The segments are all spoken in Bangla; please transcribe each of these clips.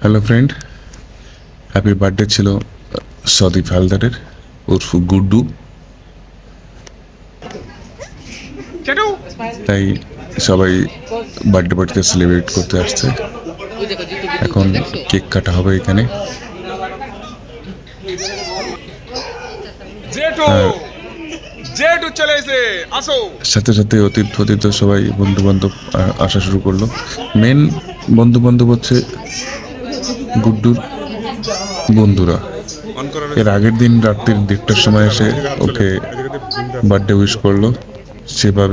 হ্যালো ফ্রেন্ড, হ্যাপি বার্থডে ছিল সদীপ হালদারের ওরফ গুড্ডু। তাই সবাই বার্থডে পার্টিতে সেলিব্রেট করতে আসছে। এখন কেক কাটা হবে এখানে। সাথে সাথে অতীত সবাই বন্ধু বান্ধব আসা শুরু করলো। মেন বন্ধু বান্ধব হচ্ছে গুড্ডুর বন্ধুরা। এর আগের দিন রাত্রির 1:30টার সময় এসে ওকে বার্থডে উইশ করলো।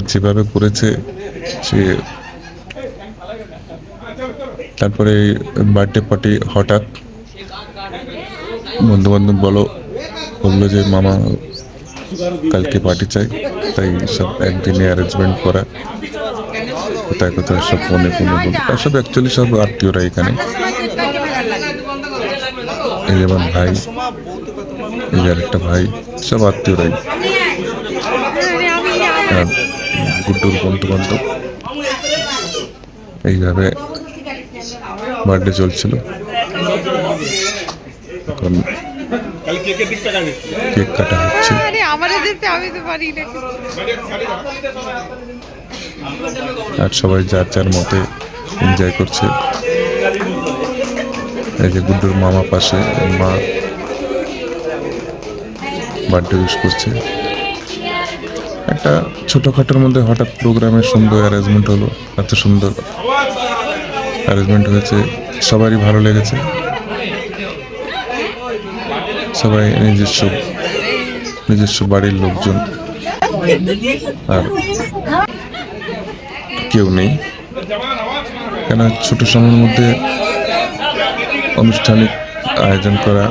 যেভাবে করেছে সে, তারপরে বার্থডে পার্টি হঠাৎ বন্ধু বান্ধব বললো যে মামা কালকে পার্টি চাই, তাই সব একদিনে অ্যারেঞ্জমেন্ট করা, কোথায় কোথায় সব ফোনে বলতো। সব অ্যাকচুয়ালি সব আত্মীয়রা এখানে। এই যেমন ভাই, এই আরেকটা ভাই, সব আত্মীয়রাই আর গুড্ডুর বন্ধু বান্ধব। এইভাবে বার্থডে চলছিল। এখন কেক কাটা হচ্ছে। আর সবাই যার যার মতে এনজয় করছে। এই যে গুড্ডুর মামা পাশে, মা বার্থডে উইশ করছে। একটা ছোটখাটোর মধ্যে হঠাৎ প্রোগ্রামের সুন্দর অ্যারেঞ্জমেন্ট হলো। এত সুন্দর অ্যারেঞ্জমেন্ট হয়েছে, সবারই ভালো লেগেছে। সবাই নিজস্ব বাড়ির লোকজন, আর কেউ নেই। কেন ছোট সময়ের মধ্যে আনুষ্ঠানিক আয়োজন করা,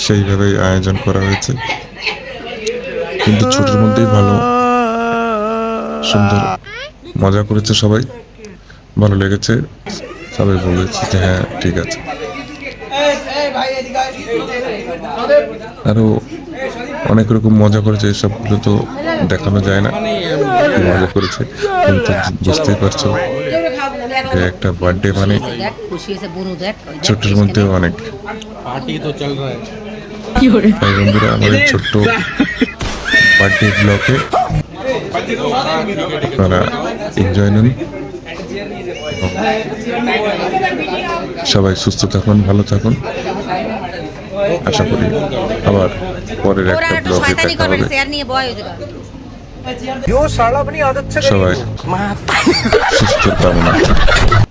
সেইভাবেই আয়োজন করা হয়েছে। কিন্তু ছোটোর মধ্যেই ভালো সুন্দর মজা করেছে সবাই, ভালো লেগেছে। সবাই বলেছে যে হ্যাঁ ঠিক আছে। আরো অনেক রকম মজা করেছে, সবগুলো তো দেখানো যায় না মজা করেছে। কিন্তু বুঝতেই পারছো যে একটা বার্থডে মানে ছোট্টর মধ্যেও অনেক। তাই বন্ধুরা, আমাদের ছোট্ট বার্থডে ব্লগে আপনারা এনজয় নিন। সবাই সুস্থ থাকুন, ভালো থাকুন। আশা করি আবার পরের একটা ব্লগে দেখা হবে। সবাই সুস্থ কামনা।